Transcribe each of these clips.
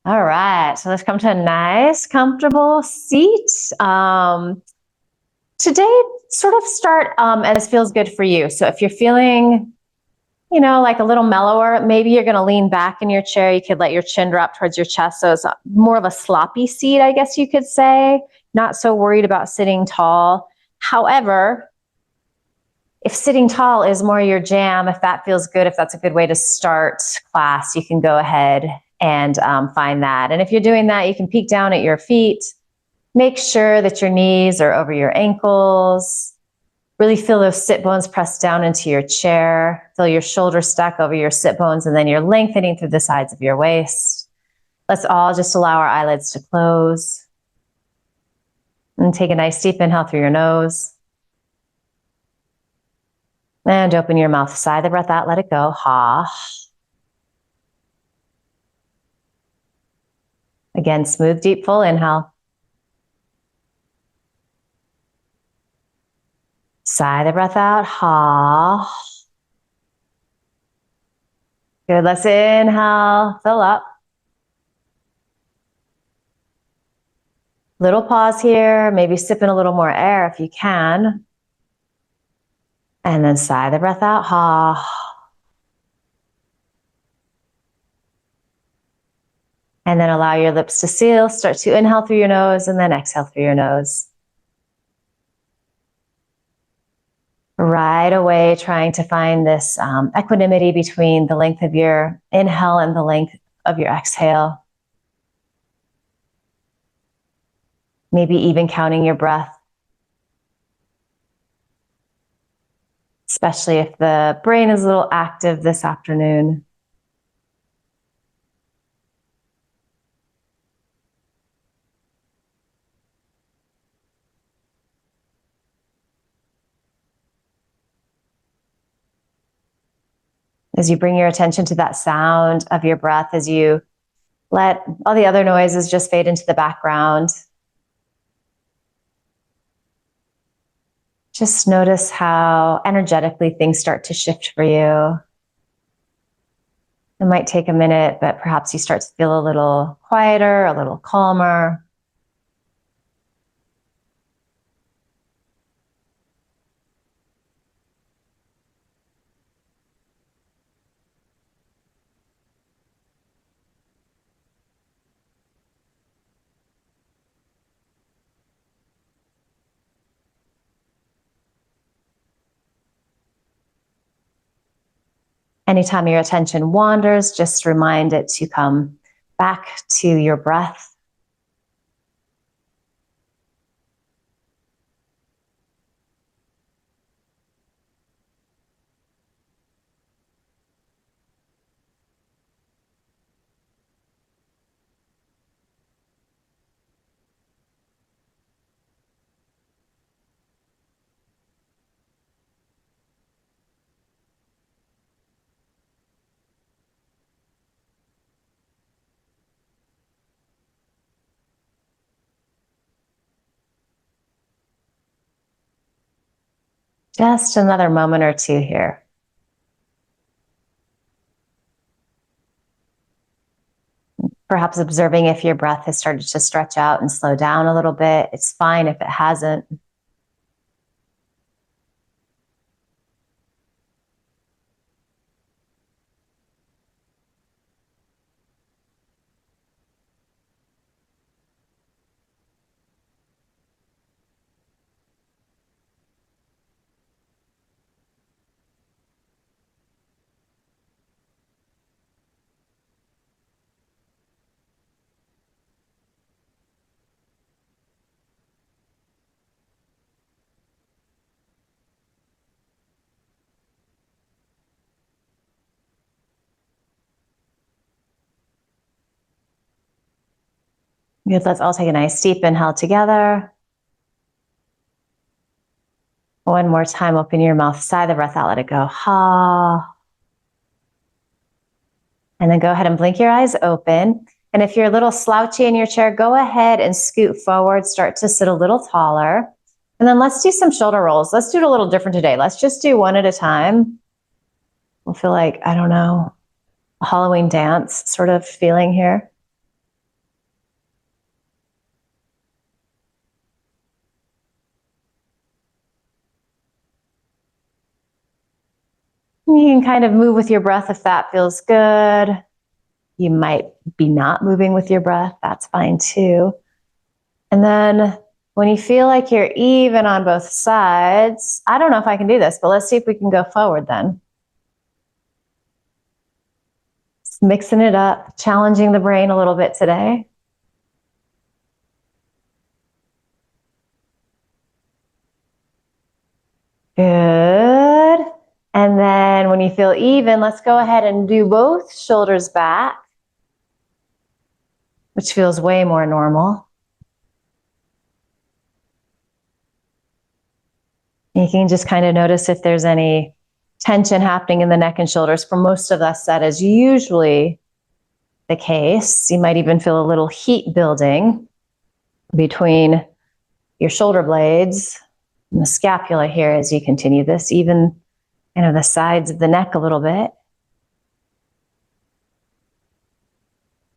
All right, so let's come to a nice, comfortable seat. Today, sort of start as feels good for you. So if you're feeling, like a little mellower, maybe you're going to lean back in your chair. You could let your chin drop towards your chest. So it's more of a sloppy seat, I guess you could say. Not so worried about sitting tall. However, if sitting tall is more your jam, if that feels good, if that's a good way to start class, you can go ahead and find that. And if you're doing that, you can peek down at your feet. Make sure that your knees are over your ankles. Really feel those sit bones pressed down into your chair. Feel your shoulders stack over your sit bones, and then you're lengthening through the sides of your waist. Let's all just allow our eyelids to close. And take a nice deep inhale through your nose. And open your mouth. Sigh the breath out, let it go. Ha. Again, smooth, deep, full inhale. Sigh the breath out. Ha. Good. Let's inhale. Fill up. Little pause here. Maybe sip in a little more air if you can. And then sigh the breath out. Ha. And then allow your lips to seal. Start to inhale through your nose and then exhale through your nose. Right away, trying to find this equanimity between the length of your inhale and the length of your exhale. Maybe even counting your breath. Especially if the brain is a little active this afternoon. As you bring your attention to that sound of your breath, as you let all the other noises just fade into the background. Just notice how energetically things start to shift for you. It might take a minute, but perhaps you start to feel a little quieter, a little calmer. Anytime your attention wanders, just remind it to come back to your breath. Just another moment or two here. Perhaps observing if your breath has started to stretch out and slow down a little bit. It's fine if it hasn't. Good, let's all take a nice deep inhale together. One more time, open your mouth, sigh the breath out, let it go. Ha. And then go ahead and blink your eyes open. And if you're a little slouchy in your chair, go ahead and scoot forward, start to sit a little taller. And then let's do some shoulder rolls. Let's do it a little different today. Let's just do one at a time. We'll feel like, I don't know, a Halloween dance sort of feeling here. You can kind of move with your breath if that feels good. You might be not moving with your breath. That's fine too. And then when you feel like you're even on both sides, I don't know if I can do this, but let's see if we can go forward then. Just mixing it up, challenging the brain a little bit today. Good. And then when you feel even, let's go ahead and do both shoulders back, which feels way more normal. You can just kind of notice if there's any tension happening in the neck and shoulders. For most of us, that is usually the case. You might even feel a little heat building between your shoulder blades and the scapula here as you continue this, even kind of the sides of the neck a little bit.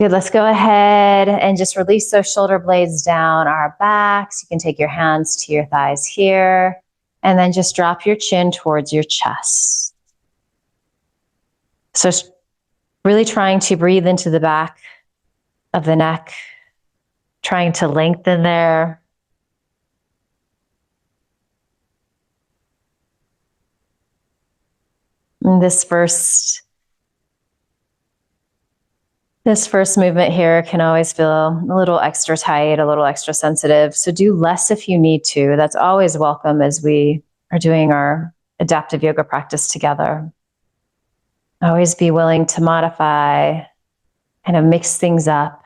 Good, let's go ahead and just release those shoulder blades down our backs. You can take your hands to your thighs here, and then just drop your chin towards your chest. So really trying to breathe into the back of the neck, trying to lengthen there. And this first movement here can always feel a little extra tight, a little extra sensitive. So do less if you need to. That's always welcome as we are doing our adaptive yoga practice together. Always be willing to modify, kind of mix things up.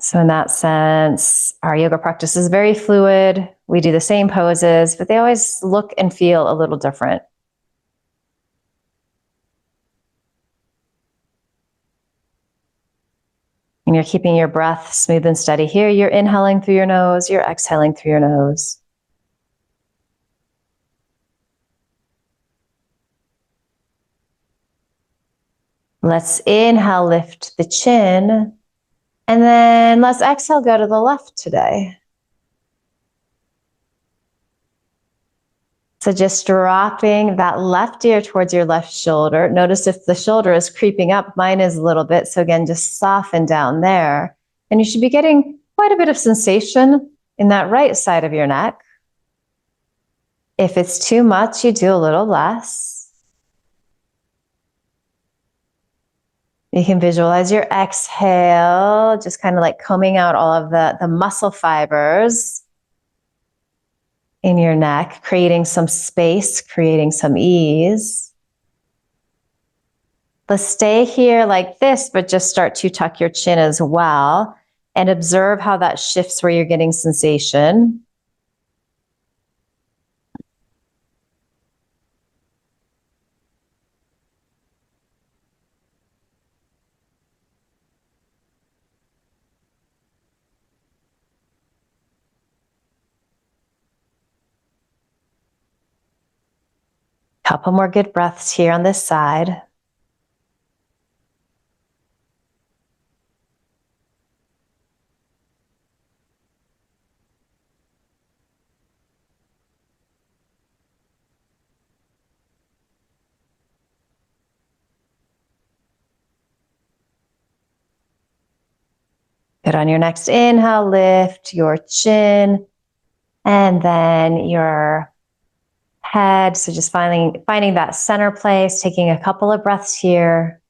So in that sense, our yoga practice is very fluid. We do the same poses, but they always look and feel a little different. And you're keeping your breath smooth and steady here. You're inhaling through your nose, you're exhaling through your nose. Let's inhale, lift the chin. And then let's exhale, go to the left today. So just dropping that left ear towards your left shoulder. Notice if the shoulder is creeping up, mine is a little bit. So again, just soften down there. And you should be getting quite a bit of sensation in that right side of your neck. If it's too much, you do a little less. You can visualize your exhale, just kind of like combing out all of the muscle fibers in your neck, creating some space, creating some ease. Let's stay here like this, but just start to tuck your chin as well and observe how that shifts where you're getting sensation. Couple more good breaths here on this side. Good. On your next inhale, lift your chin and then your head. So just finding that center place, taking a couple of breaths here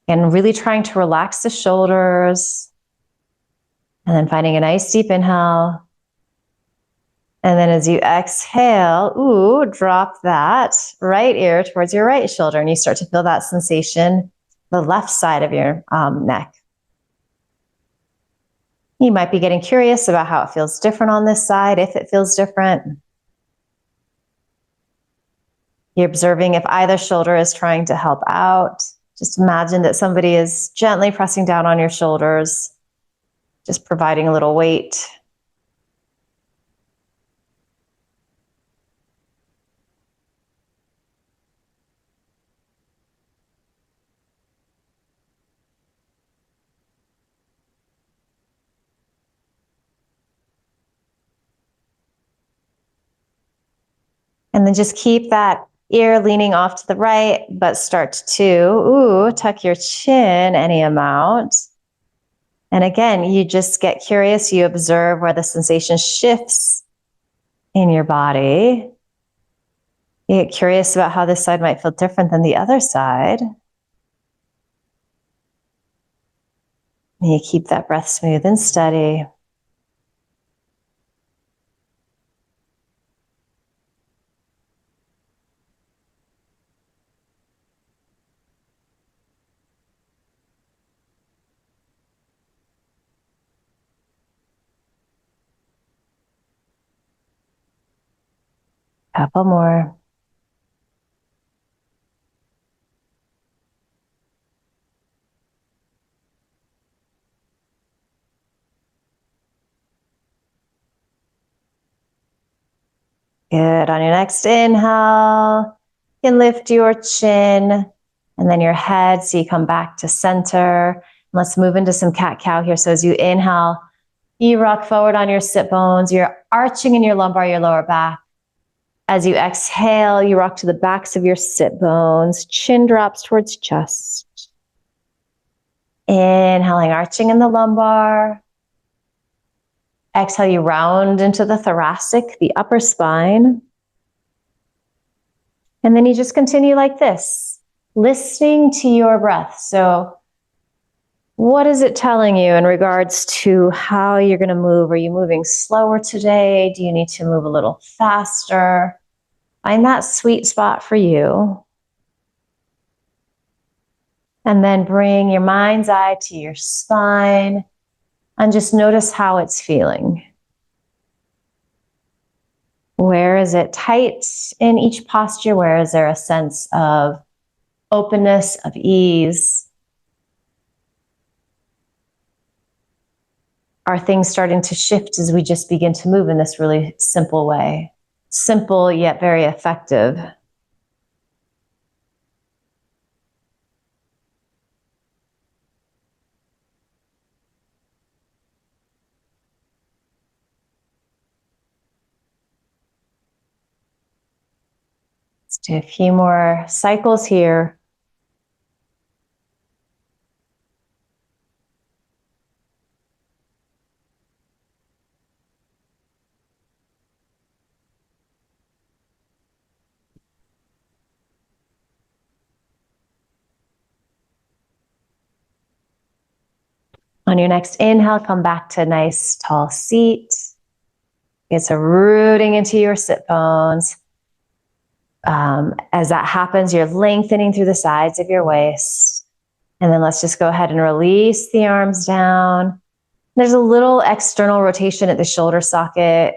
and really trying to relax the shoulders. And then finding a nice deep inhale. And then as you exhale, drop that right ear towards your right shoulder. And you start to feel that sensation, the left side of your neck. You might be getting curious about how it feels different on this side, if it feels different. You're observing if either shoulder is trying to help out. Just imagine that somebody is gently pressing down on your shoulders, just providing a little weight. And then just keep that ear leaning off to the right, but start to, tuck your chin any amount. And again, you just get curious, you observe where the sensation shifts in your body. You get curious about how this side might feel different than the other side. And you keep that breath smooth and steady. Couple more. Good. On your next inhale, you can lift your chin and then your head so you come back to center. Let's move into some cat-cow here. So as you inhale, you rock forward on your sit bones. You're arching in your lumbar, your lower back. As you exhale, you rock to the backs of your sit bones. Chin drops towards chest. Inhaling, arching in the lumbar. Exhale, you round into the thoracic, the upper spine. And then you just continue like this, listening to your breath. So what is it telling you in regards to how you're going to move? Are you moving slower today? Do you need to move a little faster? Find that sweet spot for you. And then bring your mind's eye to your spine and just notice how it's feeling. Where is it tight in each posture? Where is there a sense of openness, of ease? Are things starting to shift as we just begin to move in this really simple way? Simple yet very effective. Let's do a few more cycles here. On your next inhale, come back to a nice tall seat. It's a rooting into your sit bones. As that happens, you're lengthening through the sides of your waist. And then let's just go ahead and release the arms down. There's a little external rotation at the shoulder socket.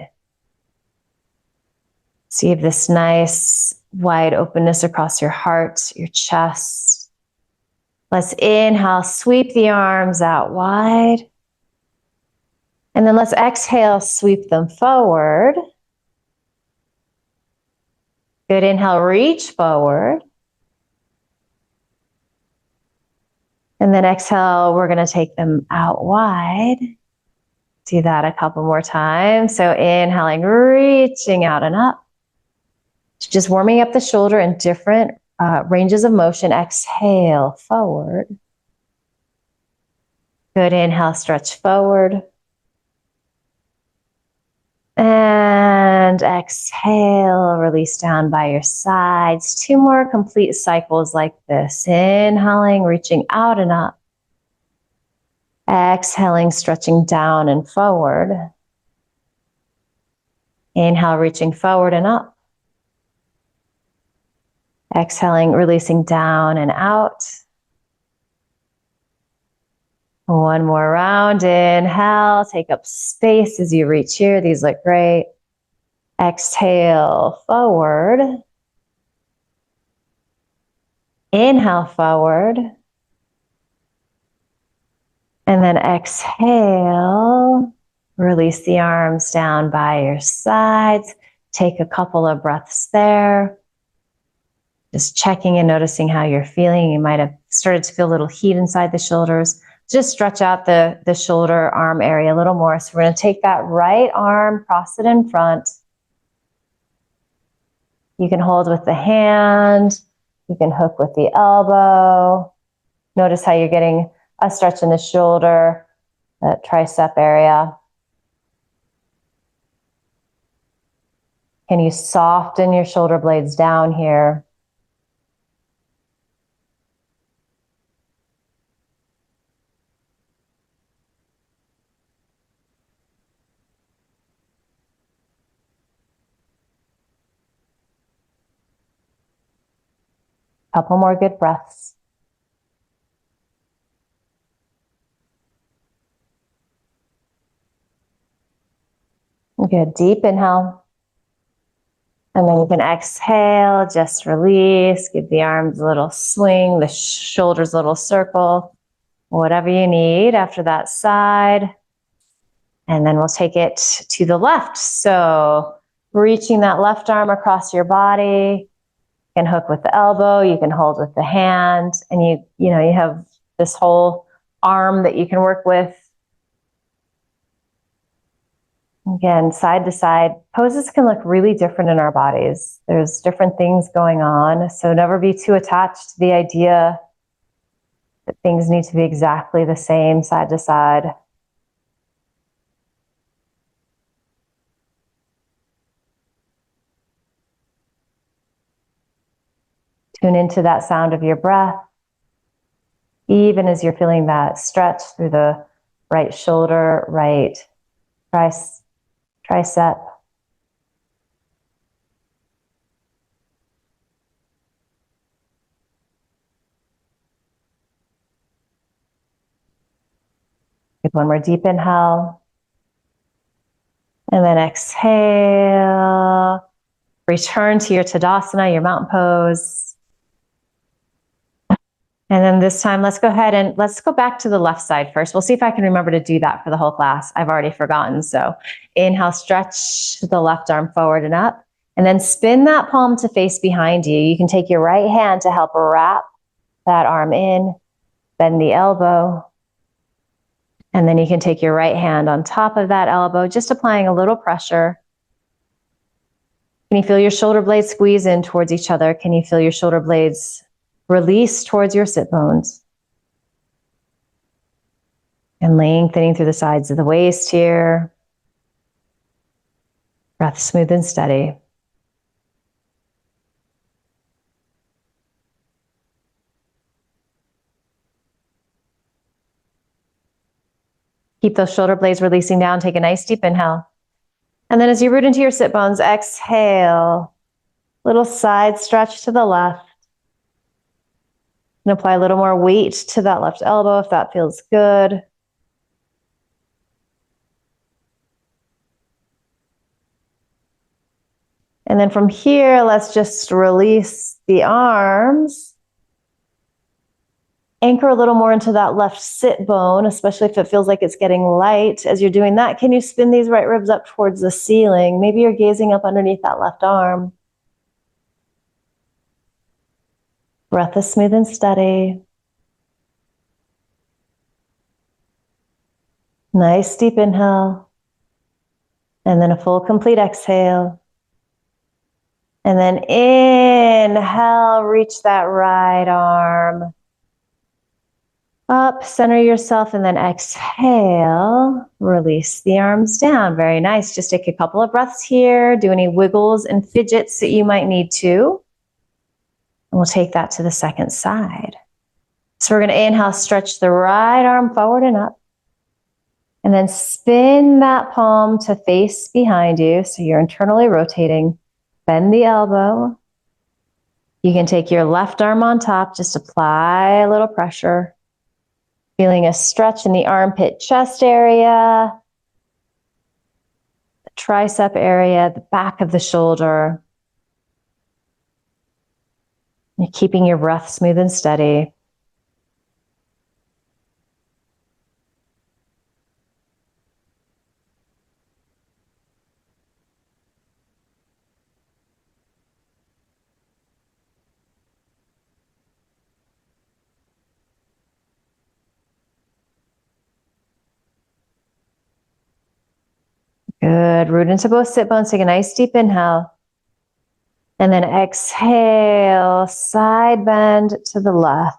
So you have this nice wide openness across your heart, your chest. Let's inhale, sweep the arms out wide. And then let's exhale, sweep them forward. Good, inhale, reach forward. And then exhale, we're gonna take them out wide. Do that a couple more times. So inhaling, reaching out and up. Just warming up the shoulder in different ranges of motion. Exhale, forward. Good, inhale, stretch forward. And exhale, release down by your sides. 2 more complete cycles like this. Inhaling, reaching out and up. Exhaling, stretching down and forward. Inhale, reaching forward and up. Exhaling, releasing down and out. 1 more round. Inhale, take up space as you reach here. These look great. Exhale, forward. Inhale, forward. And then exhale, release the arms down by your sides. Take a couple of breaths there. Just checking and noticing how you're feeling. You might have started to feel a little heat inside the shoulders. Just stretch out the shoulder arm area a little more. So we're going to take that right arm, cross it in front. You can hold with the hand. You can hook with the elbow. Notice how you're getting a stretch in the shoulder, that tricep area. Can you soften your shoulder blades down here? Couple more good breaths. Good, deep inhale. And then you can exhale, just release, give the arms a little swing, the shoulders a little circle, whatever you need after that side. And then we'll take it to the left. So reaching that left arm across your body, you can hook with the elbow, you can hold with the hand, and you have this whole arm that you can work with. Again, side to side, poses can look really different in our bodies. There's different things going on, so never be too attached to the idea that things need to be exactly the same side to side. Tune into that sound of your breath, even as you're feeling that stretch through the right shoulder, right tricep. Take one more deep inhale. And then exhale. Return to your Tadasana, your mountain pose. And then this time, let's go ahead and let's go back to the left side first. We'll see if I can remember to do that for the whole class. I've already forgotten. So inhale, stretch the left arm forward and up. And then spin that palm to face behind you. You can take your right hand to help wrap that arm in, bend the elbow. And then you can take your right hand on top of that elbow, just applying a little pressure. Can you feel your shoulder blades squeeze in towards each other? Can you feel your shoulder blades release towards your sit bones? And lengthening through the sides of the waist here. Breath smooth and steady. Keep those shoulder blades releasing down. Take a nice deep inhale. And then as you root into your sit bones, exhale. Little side stretch to the left. And apply a little more weight to that left elbow if that feels good. And then from here, let's just release the arms. Anchor a little more into that left sit bone, especially if it feels like it's getting light. As you're doing that, can you spin these right ribs up towards the ceiling? Maybe you're gazing up underneath that left arm. Breath is smooth and steady. Nice deep inhale. And then a full complete exhale. And then inhale, reach that right arm up, center yourself, and then exhale, release the arms down. Very nice. Just take a couple of breaths here. Do any wiggles and fidgets that you might need to. And we'll take that to the second side. So we're going to inhale, stretch the right arm forward and up. And then spin that palm to face behind you. So you're internally rotating. Bend the elbow. You can take your left arm on top, just apply a little pressure. Feeling a stretch in the armpit chest area, the tricep area, the back of the shoulder. You're keeping your breath smooth and steady. Good. Root into both sit bones. Take a nice deep inhale. And then exhale, side bend to the left.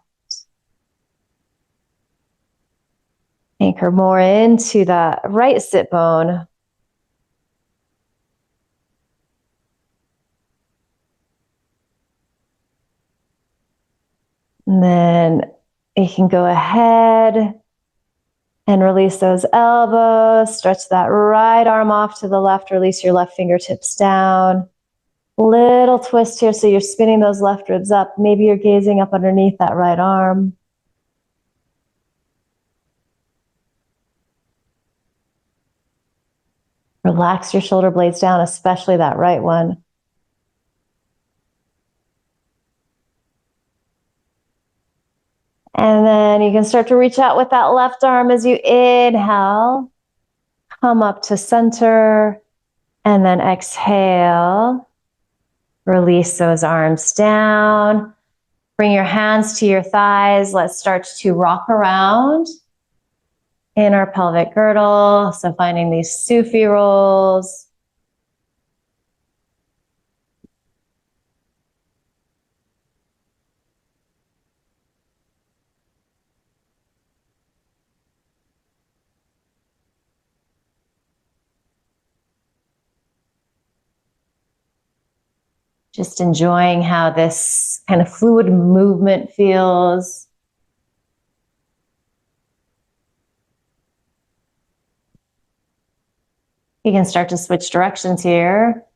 Anchor more into the right sit bone. And then you can go ahead and release those elbows. Stretch that right arm off to the left. Release your left fingertips down. Little twist here, so you're spinning those left ribs up. Maybe you're gazing up underneath that right arm. Relax your shoulder blades down, especially that right one. And then you can start to reach out with that left arm as you inhale. Come up to center. And then exhale. Release those arms down. Bring your hands to your thighs. Let's start to rock around in our pelvic girdle. So finding these Sufi rolls. Just enjoying how this kind of fluid movement feels. You can start to switch directions here.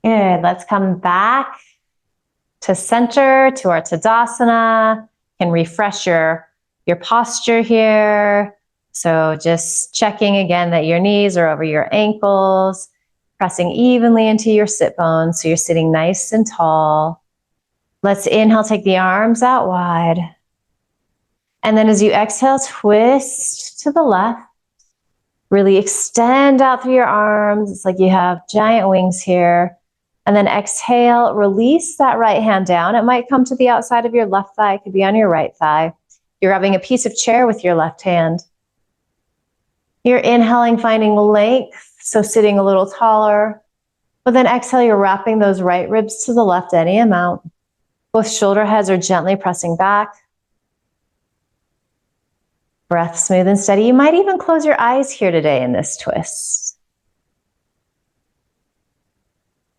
Good, let's come back to center, to our Tadasana. Can refresh your posture here. So just checking again that your knees are over your ankles, pressing evenly into your sit bones so you're sitting nice and tall. Let's inhale, take the arms out wide. And then as you exhale, twist to the left. Really extend out through your arms. It's like you have giant wings here. And then exhale, release that right hand down. It might come to the outside of your left thigh. It could be on your right thigh. You're grabbing a piece of chair with your left hand. You're inhaling, finding length, so sitting a little taller. But then exhale, you're wrapping those right ribs to the left any amount. Both shoulder heads are gently pressing back. Breath smooth and steady. You might even close your eyes here today in this twist.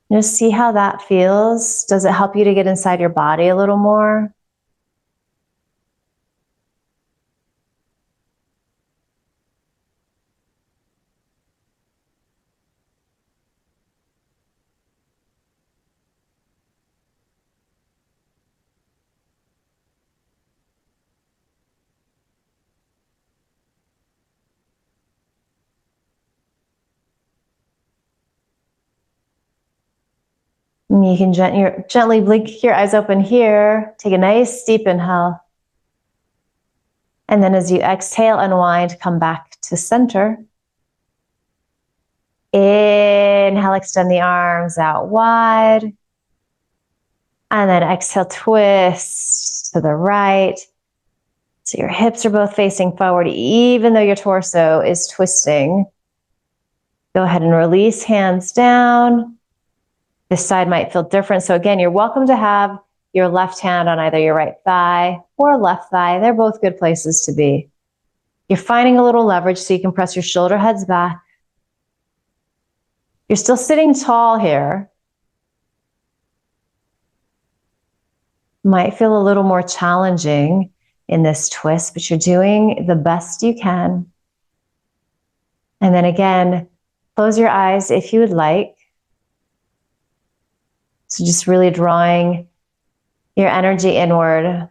Just see how that feels. Does it help you to get inside your body a little more? And you can gently blink your eyes open here. Take a nice deep inhale. And then as you exhale, unwind, come back to center. Inhale, extend the arms out wide. And then exhale, twist to the right. So your hips are both facing forward, even though your torso is twisting. Go ahead and release, hands down. This side might feel different. So again, you're welcome to have your left hand on either your right thigh or left thigh. They're both good places to be. You're finding a little leverage so you can press your shoulder heads back. You're still sitting tall here. Might feel a little more challenging in this twist, but you're doing the best you can. And then again, close your eyes if you would like. So just really drawing your energy inward.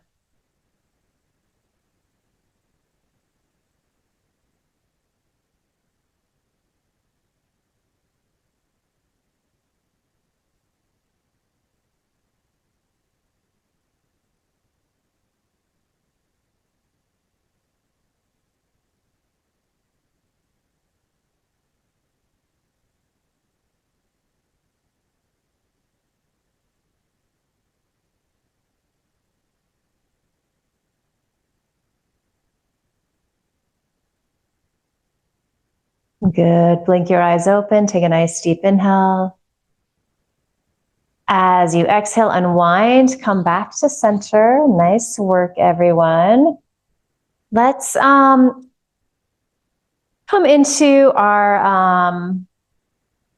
Good. Blink your eyes open. Take a nice deep inhale. As you exhale, unwind, come back to center. Nice work, everyone. Let's come into our,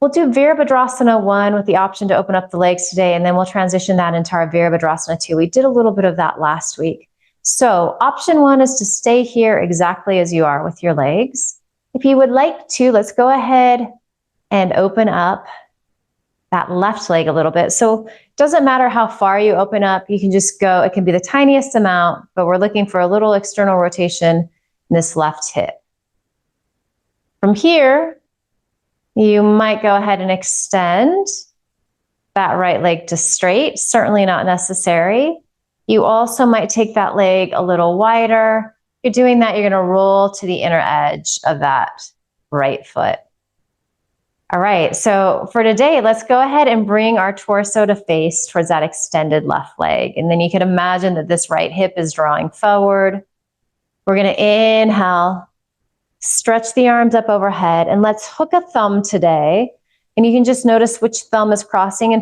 we'll do Virabhadrasana 1 with the option to open up the legs today, and then we'll transition that into our Virabhadrasana 2. We did a little bit of that last week. So option 1 is to stay here exactly as you are with your legs. If you would like to, let's go ahead and open up that left leg a little bit. So it doesn't matter how far you open up, you can just go, it can be the tiniest amount, but we're looking for a little external rotation in this left hip. From here, you might go ahead and extend that right leg to straight, certainly not necessary. You also might take that leg a little wider. If you're doing that, you're going to roll to the inner edge of that right foot. All right, so for today, let's go ahead and bring our torso to face towards that extended left leg. And then you can imagine that this right hip is drawing forward. We're going to inhale, stretch the arms up overhead, and let's hook a thumb today. And you can just notice which thumb is crossing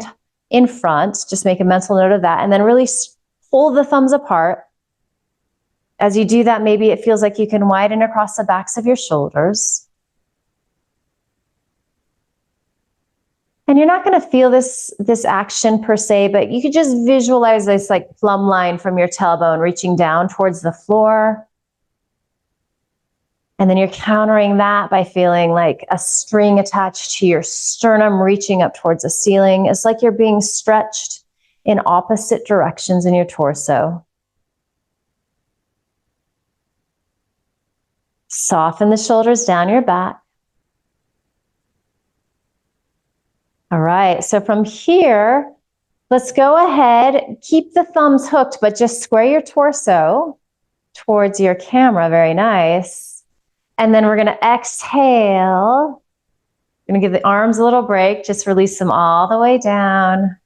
in front. Just make a mental note of that. And then really pull the thumbs apart. As you do that, maybe it feels like you can widen across the backs of your shoulders. And you're not going to feel this action per se, but you could just visualize this like plumb line from your tailbone reaching down towards the floor. And then you're countering that by feeling like a string attached to your sternum reaching up towards the ceiling. It's like you're being stretched in opposite directions in your torso. Soften the shoulders down your back. All right, so from here, let's go ahead, keep the thumbs hooked, but just square your torso towards your camera. Very nice. And then we're going to exhale. We're going to give the arms a little break. Just release them all the way down.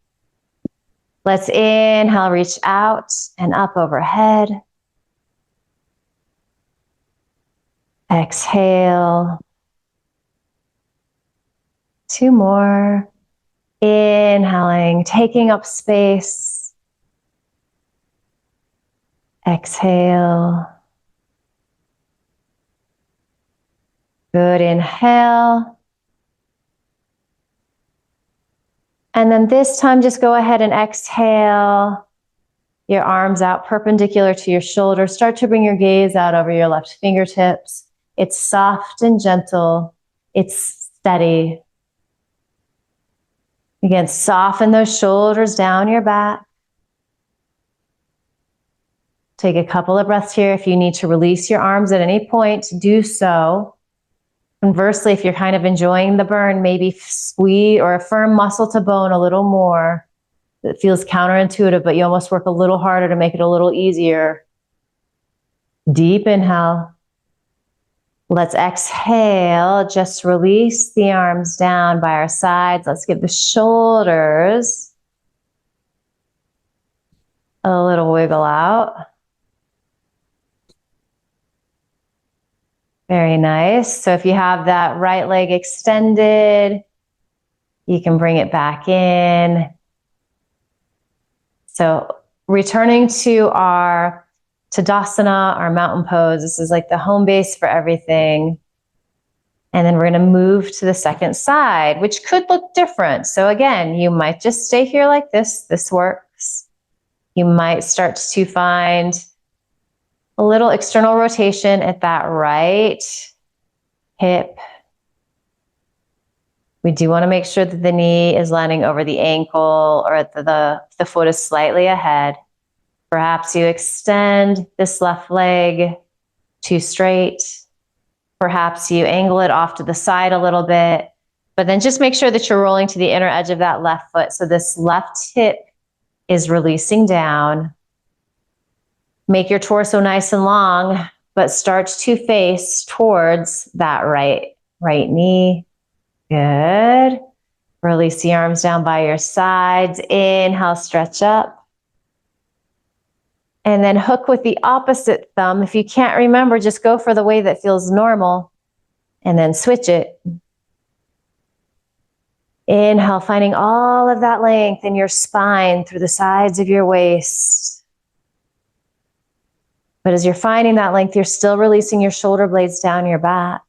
Let's inhale, reach out and up overhead. Exhale. 2 more. Inhaling, taking up space. Exhale. Good, inhale. And then this time, just go ahead and exhale. Your arms out perpendicular to your shoulders. Start to bring your gaze out over your left fingertips. It's soft and gentle. It's steady. Again, soften those shoulders down your back. Take a couple of breaths here. If you need to release your arms at any point, do so. Conversely, if you're kind of enjoying the burn, maybe squeeze or affirm muscle to bone a little more. It feels counterintuitive, but you almost work a little harder to make it a little easier. Deep inhale. Let's exhale, just release the arms down by our sides. Let's give the shoulders a little wiggle out. Very nice. So if you have that right leg extended, you can bring it back in. So returning to our Tadasana, our mountain pose. This is like the home base for everything. And then we're going to move to the second side, which could look different. So again, you might just stay here like this. This works. You might start to find a little external rotation at that right hip. We do want to make sure that the knee is landing over the ankle or at the foot is slightly ahead. Perhaps you extend this left leg too straight. Perhaps you angle it off to the side a little bit, but then just make sure that you're rolling to the inner edge of that left foot. So this left hip is releasing down. Make your torso nice and long, but start to face towards that right knee. Good. Release the arms down by your sides. Inhale, stretch up. And then hook with the opposite thumb. If you can't remember, just go for the way that feels normal. and then switch it. Inhale, finding all of that length in your spine through the sides of your waist. But as you're finding that length, you're still releasing your shoulder blades down your back.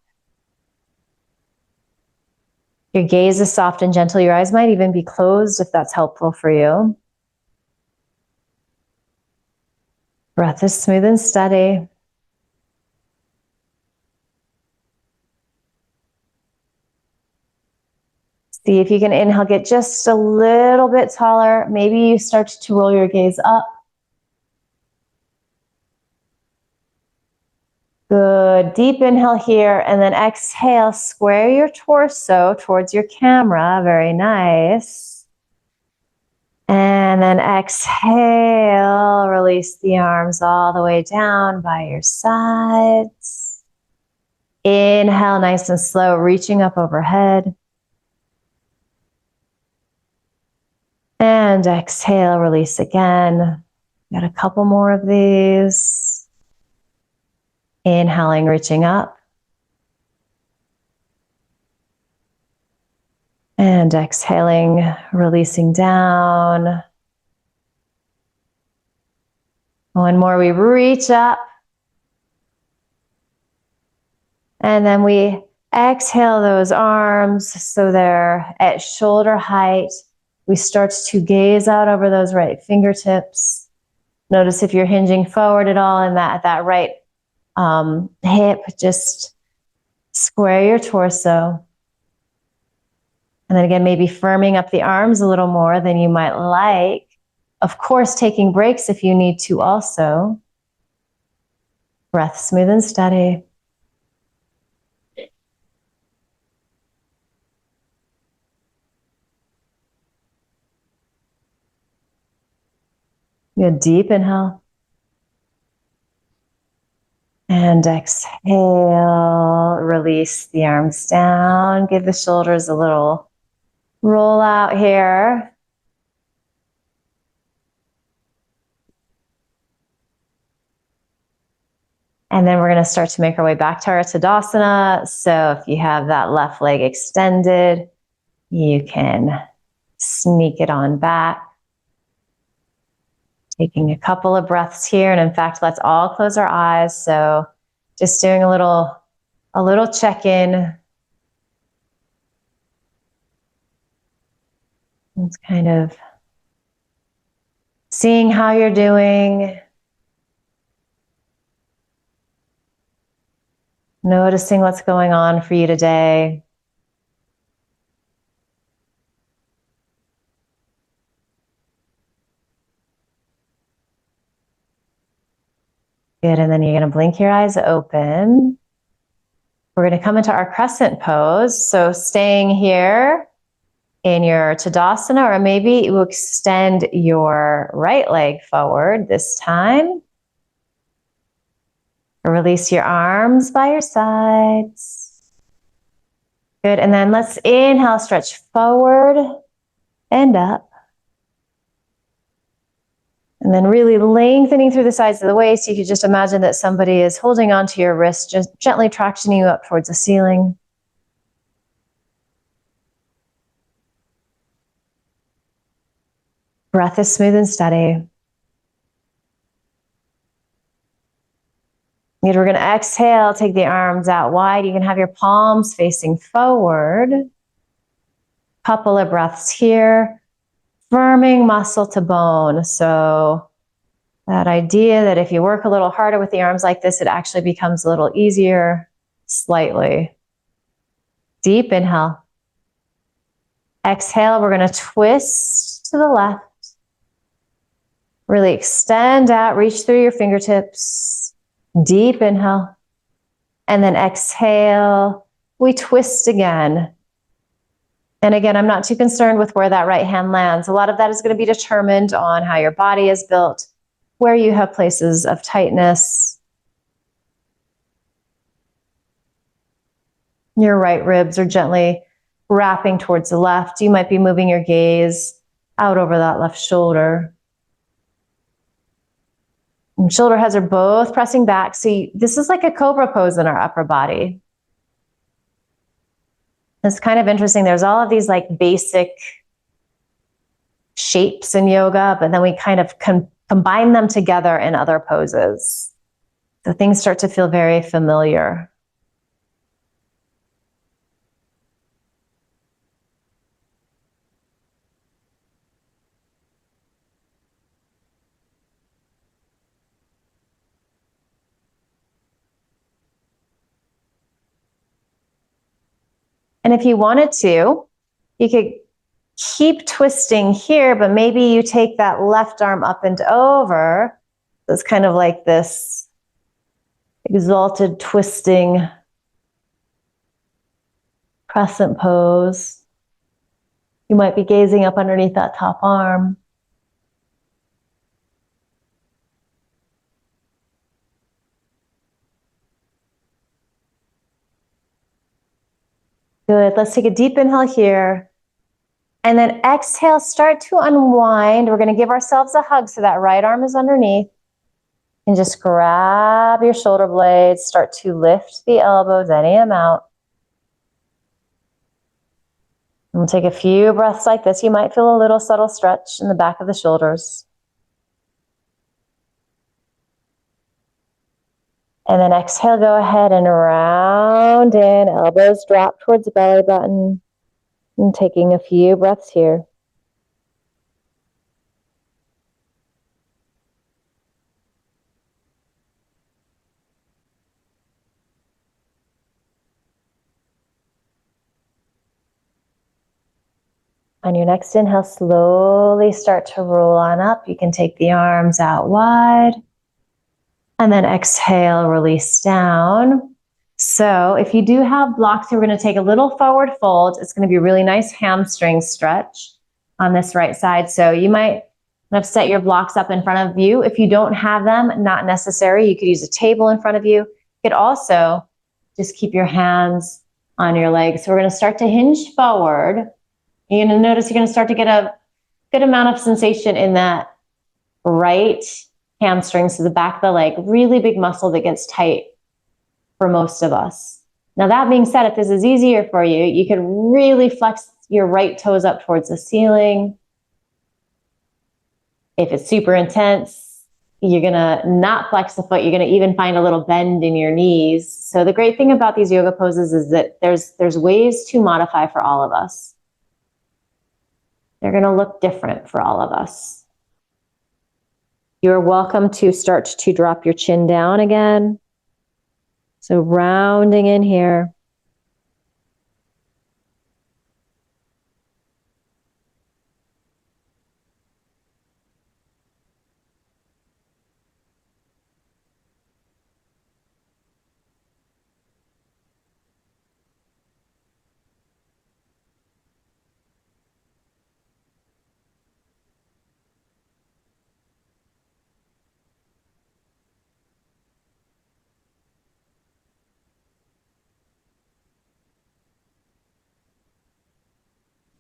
Your gaze is soft and gentle. Your eyes might even be closed if that's helpful for you. Breath is smooth and steady. See if you can inhale, get just a little bit taller. Maybe you start to roll your gaze up. Good, deep inhale here, and then exhale, square your torso towards your camera, very nice. And then exhale, release the arms all the way down by your sides. Inhale, nice and slow, reaching up overhead. And exhale, release again. Got a couple more of these. Inhaling, reaching up. And exhaling, releasing down. One more, we reach up. And then we exhale those arms so they're at shoulder height. We start to gaze out over those right fingertips. Notice if you're hinging forward at all in that right hip, just square your torso. And then again, maybe firming up the arms a little more than you might like. Of course, taking breaks if you need to also. Breath smooth and steady. Good, deep inhale. And exhale, release the arms down. Give the shoulders a little roll out here. And then we're going to start to make our way back to our Tadasana. So if you have that left leg extended, you can sneak it on back. Taking a couple of breaths here. And in fact, let's all close our eyes. So just doing a little check-in. It's kind of seeing how you're doing. Noticing what's going on for you today. Good, and then you're going to blink your eyes open. We're going to come into our crescent pose. So staying here in your Tadasana, or maybe you extend your right leg forward this time. Release your arms by your sides. Good, and then let's inhale, stretch forward and up. And then really lengthening through the sides of the waist. You could just imagine that somebody is holding onto your wrist, just gently tractioning you up towards the ceiling. Breath is smooth and steady. We're going to exhale, take the arms out wide. You can have your palms facing forward. Couple of breaths here. Firming muscle to bone. So that idea that if you work a little harder with the arms like this, it actually becomes a little easier, slightly. Deep inhale. Exhale, we're going to twist to the left. Really extend out, reach through your fingertips. Deep inhale. And then exhale, we twist again. And again, I'm not too concerned with where that right hand lands. A lot of that is going to be determined on how your body is built, where you have places of tightness. Your right ribs are gently wrapping towards the left. You might be moving your gaze out over that left shoulder. And shoulder heads are both pressing back. So this is like a cobra pose in our upper body. It's kind of interesting. There's all of these like basic shapes in yoga, but then we kind of combine them together in other poses. So things start to feel very familiar. And if you wanted to, you could keep twisting here, but maybe you take that left arm up and over. So it's kind of like this exalted twisting crescent pose. You might be gazing up underneath that top arm. Good. Let's take a deep inhale here. And then exhale, start to unwind. We're going to give ourselves a hug so that right arm is underneath. And just grab your shoulder blades, start to lift the elbows, any amount. And we'll take a few breaths like this. You might feel a little subtle stretch in the back of the shoulders. And then exhale, go ahead and round in, elbows drop towards the belly button. And taking a few breaths here. On your next inhale, slowly start to roll on up. You can take the arms out wide. And then exhale, release down. So if you do have blocks, we're going to take a little forward fold. It's going to be a really nice hamstring stretch on this right side. So you might have set your blocks up in front of you. If you don't have them, not necessary. You could use a table in front of you. You could also just keep your hands on your legs. So we're going to start to hinge forward. You're going to notice you're going to start to get a good amount of sensation in that right hamstring, so the back of the leg, really big muscle that gets tight for most of us. Now that being said, if this is easier for you, you can really flex your right toes up towards the ceiling. If it's super intense, you're going to not flex the foot. You're going to even find a little bend in your knees. So the great thing about these yoga poses is that there's ways to modify for all of us. They're going to look different for all of us. You're welcome to start to drop your chin down again. So rounding in here.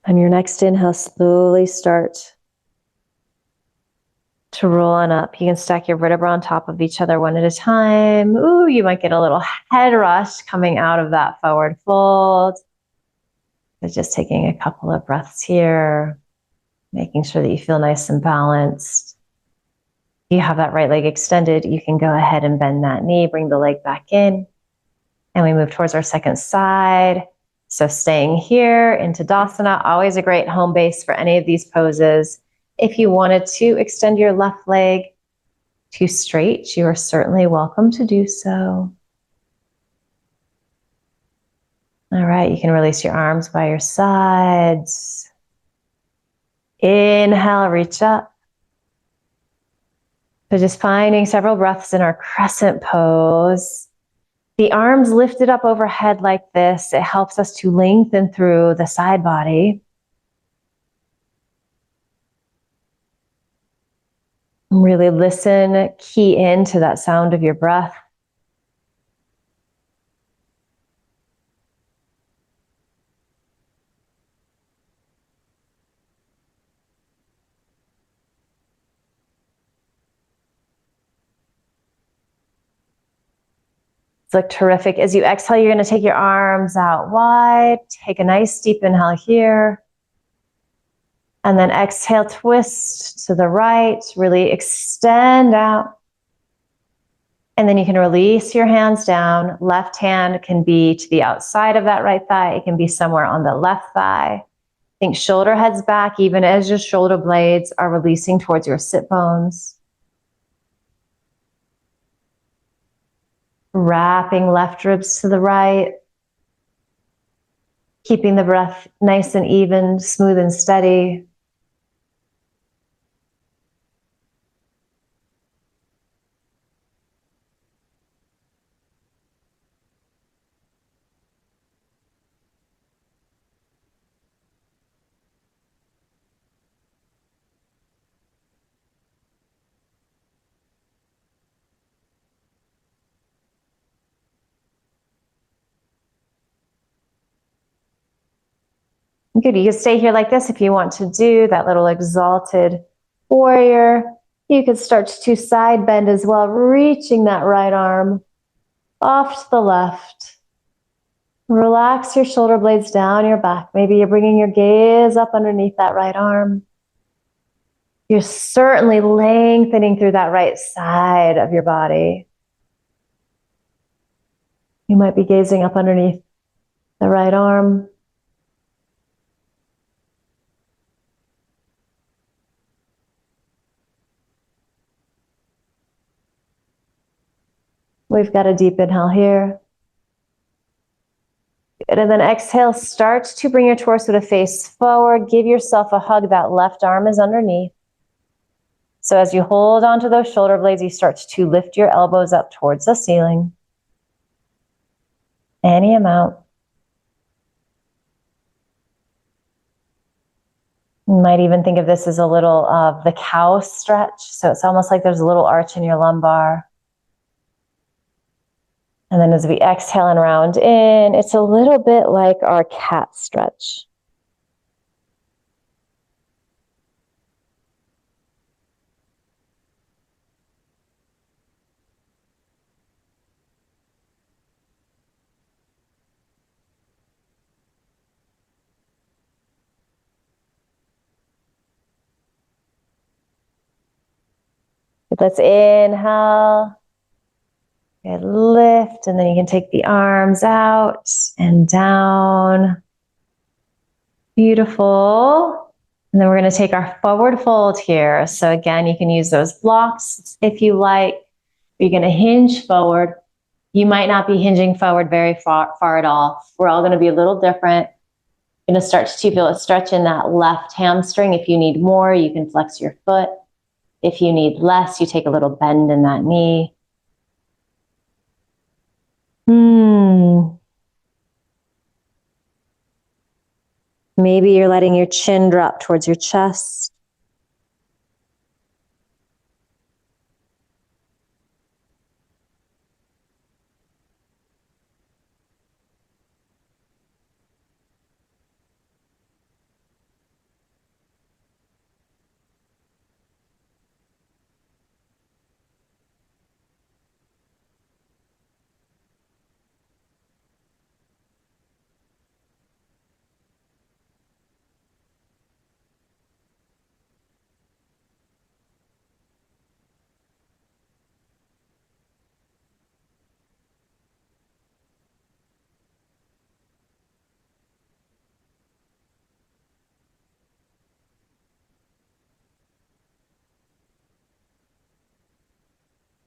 On your next inhale, slowly start to roll on up. You can stack your vertebrae on top of each other one at a time. Ooh, you might get a little head rush coming out of that forward fold. So just taking a couple of breaths here, making sure that you feel nice and balanced. If you have that right leg extended, you can go ahead and bend that knee, bring the leg back in, and we move towards our second side. So staying here into Tadasana, always a great home base for any of these poses. If you wanted to extend your left leg to straight, you are certainly welcome to do so. All right, you can release your arms by your sides. Inhale, reach up. So just finding several breaths in our crescent pose. The arms lifted up overhead like this, it helps us to lengthen through the side body. Really listen, key into that sound of your breath. Look terrific. As you exhale, you're going to take your arms out wide. Take a nice deep inhale here. And then exhale, twist to the right. Really extend out. And then you can release your hands down. Left hand can be to the outside of that right thigh. It can be somewhere on the left thigh. Think shoulder heads back, even as your shoulder blades are releasing towards your sit bones. Wrapping left ribs to the right. Keeping the breath nice and even, smooth and steady. Good, you can stay here like this if you want to do that little exalted warrior. You could start to side bend as well, reaching that right arm off to the left. Relax your shoulder blades down your back. Maybe you're bringing your gaze up underneath that right arm. You're certainly lengthening through that right side of your body. You might be gazing up underneath the right arm. We've got a deep inhale here. Good. And then exhale, start to bring your torso to face forward. Give yourself a hug. That left arm is underneath. So as you hold onto those shoulder blades, you start to lift your elbows up towards the ceiling. Any amount. You might even think of this as a little of the cow stretch. So it's almost like there's a little arch in your lumbar. And then as we exhale and round in, it's a little bit like our cat stretch. Let's inhale. Good, lift, and then you can take the arms out and down. Beautiful. And then we're going to take our forward fold here. So again, you can use those blocks if you like. You're going to hinge forward. You might not be hinging forward very far at all. We're all going to be a little different. You're going to start to feel a stretch in that left hamstring. If you need more, you can flex your foot. If you need less, you take a little bend in that knee. Maybe you're letting your chin drop towards your chest.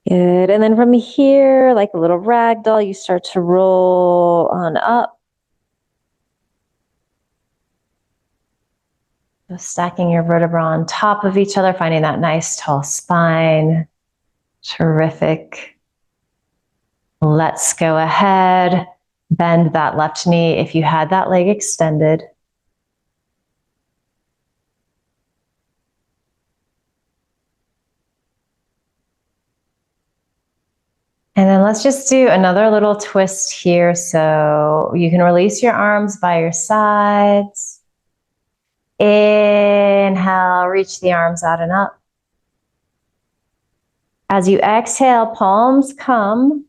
Good. And then from here, like a little rag doll, you start to roll on up. Just stacking your vertebrae on top of each other, finding that nice tall spine. Terrific. Let's go ahead. Bend that left knee if you had that leg extended. And then let's just do another little twist here. So you can release your arms by your sides. Inhale, reach the arms out and up. As you exhale, palms come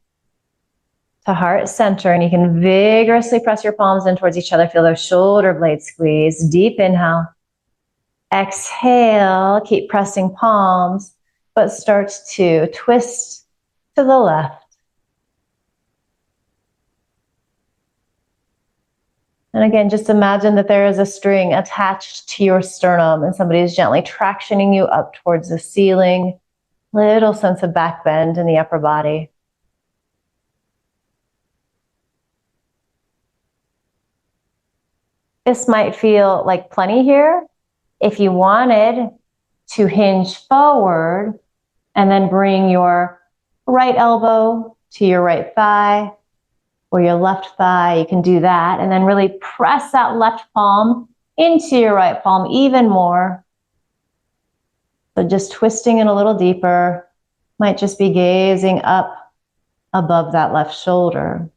to heart center, and you can vigorously press your palms in towards each other. Feel those shoulder blades squeeze. Deep inhale. Exhale, keep pressing palms, but start to twist to the left. And again, just imagine that there is a string attached to your sternum and somebody is gently tractioning you up towards the ceiling. Little sense of back bend in the upper body. This might feel like plenty here. If you wanted to hinge forward and then bring your right elbow to your right thigh or your left thigh, you can do that. And then really press that left palm into your right palm even more. So just twisting in a little deeper. Might just be gazing up above that left shoulder.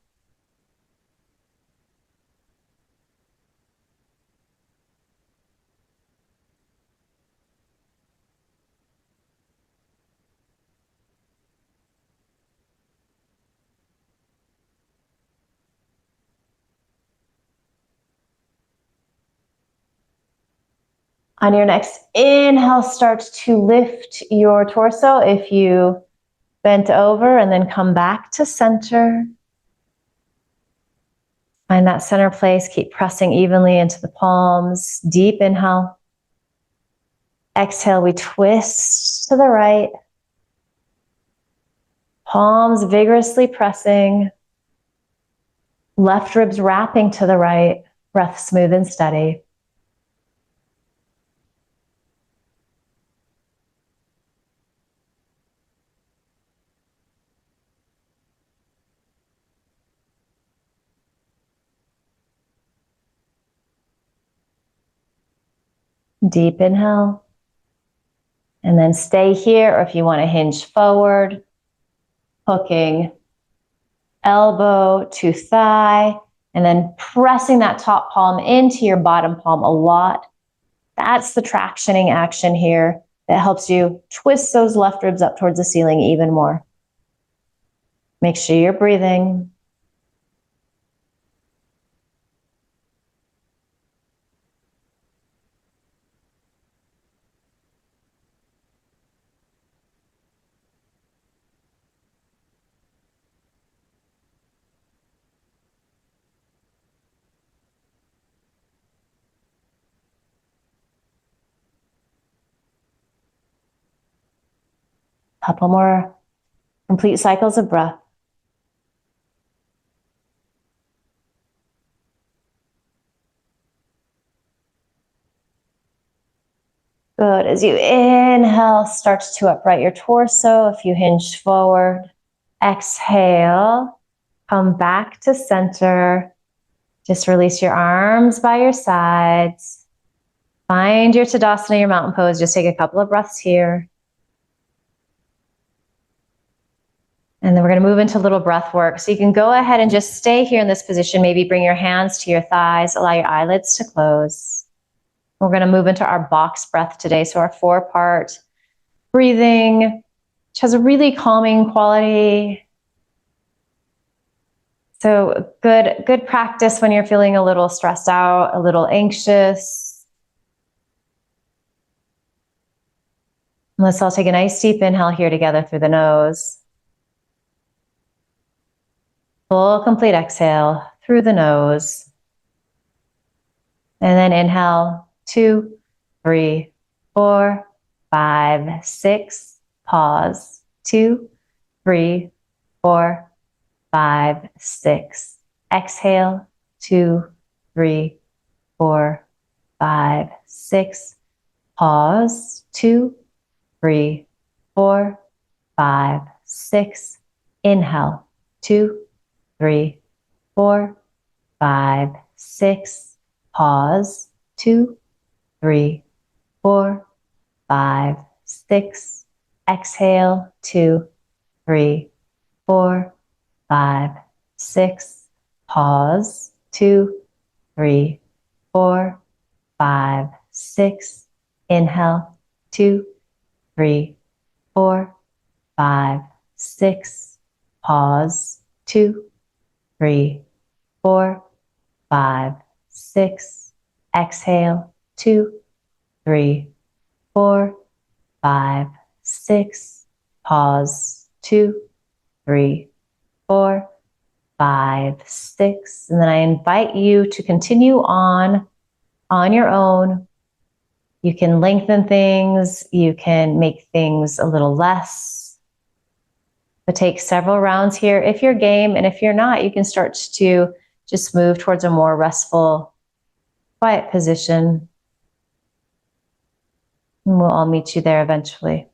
On your next inhale, start to lift your torso if you bent over, and then come back to center. Find that center place, keep pressing evenly into the palms. Deep inhale. Exhale, we twist to the right. Palms vigorously pressing. Left ribs wrapping to the right. Breath smooth and steady. Deep inhale. And then stay here, or if you want to hinge forward, hooking elbow to thigh, and then pressing that top palm into your bottom palm a lot. That's the tractioning action here that helps you twist those left ribs up towards the ceiling even more. Make sure you're breathing. Couple more complete cycles of breath. Good. As you inhale, start to upright your torso if you hinged forward. Exhale, come back to center. Just release your arms by your sides. Find your Tadasana, your mountain pose. Just take a couple of breaths here. And then we're going to move into a little breath work. So you can go ahead and just stay here in this position. Maybe bring your hands to your thighs. Allow your eyelids to close. We're going to move into our box breath today. So our 4-part breathing, which has a really calming quality. So good practice when you're feeling a little stressed out, a little anxious. Let's all take a nice deep inhale here together through the nose. Full complete exhale through the nose. And then inhale, 2, 3, 4, 5, 6. Pause, 2, 3, 4, 5, 6. Exhale, 2, 3, 4, 5, 6. Pause, 2, 3, 4, 5, 6. Inhale, 2, 3, 4, 5, 6. Pause, 2, 3, 4, 5, 6. Exhale, 2, 3, 4, 5, 6. Pause, 2, 3, 4, 5, 6. Inhale, 2, 3, 4, 5, 6. Pause, 2, 3, 4, 5, 6. Exhale, 2, 3, 4, 5, 6. Pause, 2, 3, 4, 5, 6. And then I invite you to continue on your own. You can lengthen things, you can make things a little less, but take several rounds here if you're game, and if you're not, you can start to just move towards a more restful, quiet position. And we'll all meet you there eventually.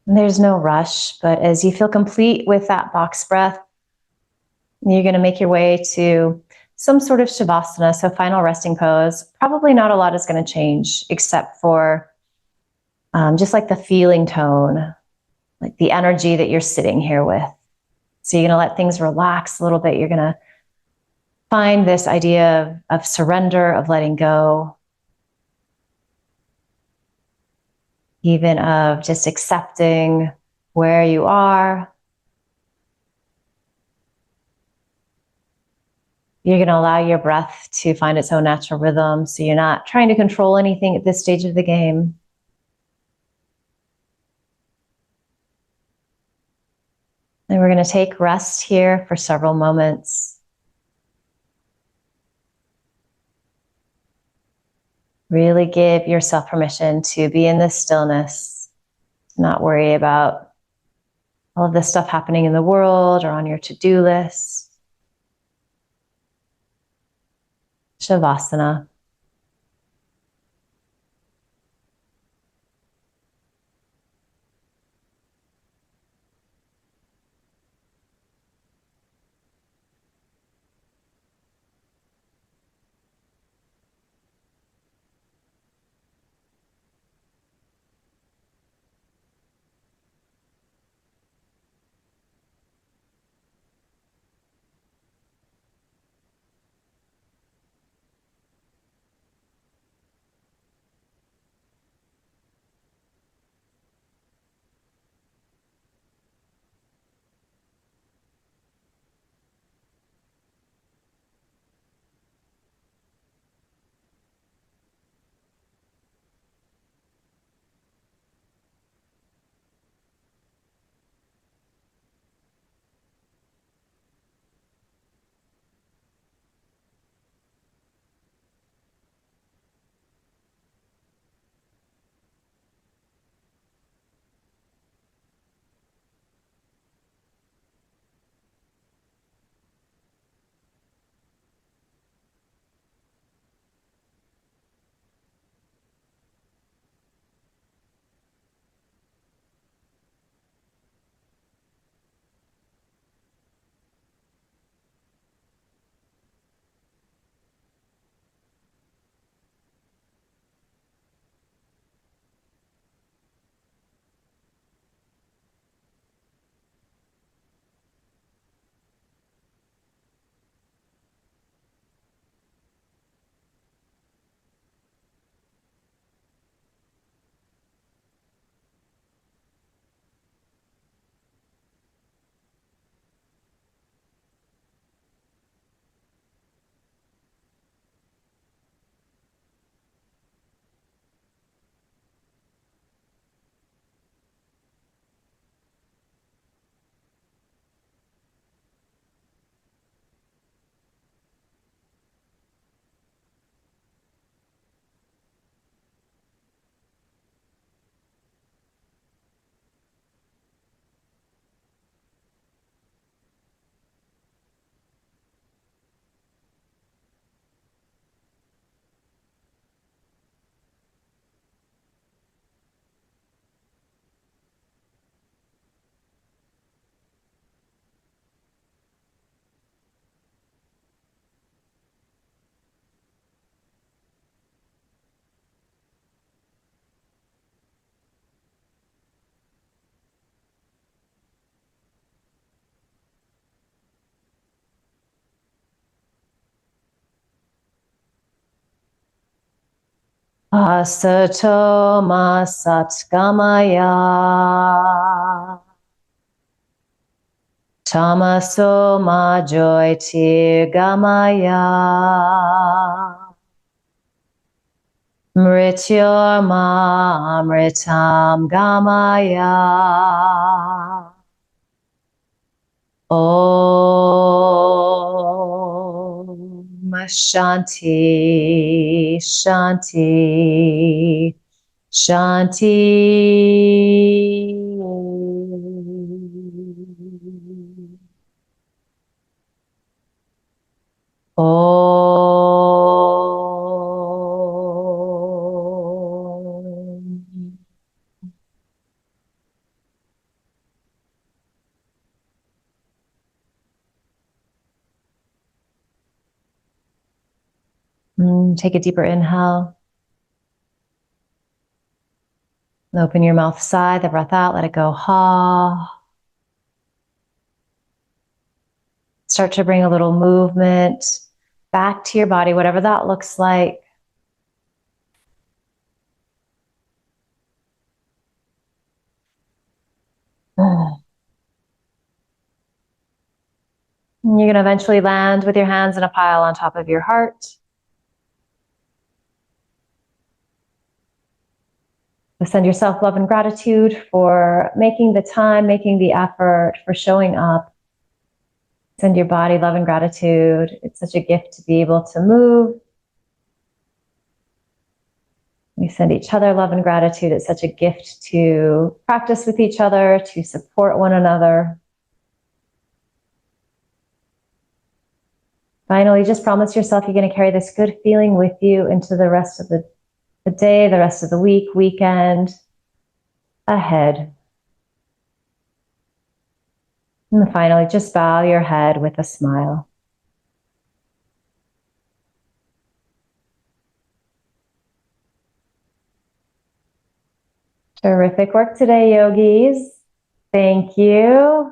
And there's no rush, but as you feel complete with that box breath, you're going to make your way to some sort of shavasana, so final resting pose. Probably not a lot is going to change except for just like the feeling tone, like the energy that you're sitting here with. So you're going to let things relax a little bit. You're going to find this idea of surrender, of letting go, even of just accepting where you are. You're going to allow your breath to find its own natural rhythm, so you're not trying to control anything at this stage of the game. And we're going to take rest here for several moments. Really give yourself permission to be in this stillness, not worry about all of this stuff happening in the world or on your to-do list. Shavasana. Asatoma Satgamaya. Tamasoma Jyotirgamaya. Mrityorma Amritam Gamaya. Om Shanti Shanti Shanti. Om. Take a deeper inhale. Open your mouth, sigh the breath out, let it go. Ha. Start to bring a little movement back to your body, whatever that looks like. You're going to eventually land with your hands in a pile on top of your heart. Send yourself love and gratitude for making the time, making the effort, for showing up. Send your body love and gratitude. It's such a gift to be able to move. We send each other love and gratitude. It's such a gift to practice with each other, to support one another. Finally, just promise yourself you're going to carry this good feeling with you into the rest of the day, the rest of the week, weekend ahead. And finally, just bow your head with a smile. Terrific work today, yogis. Thank you.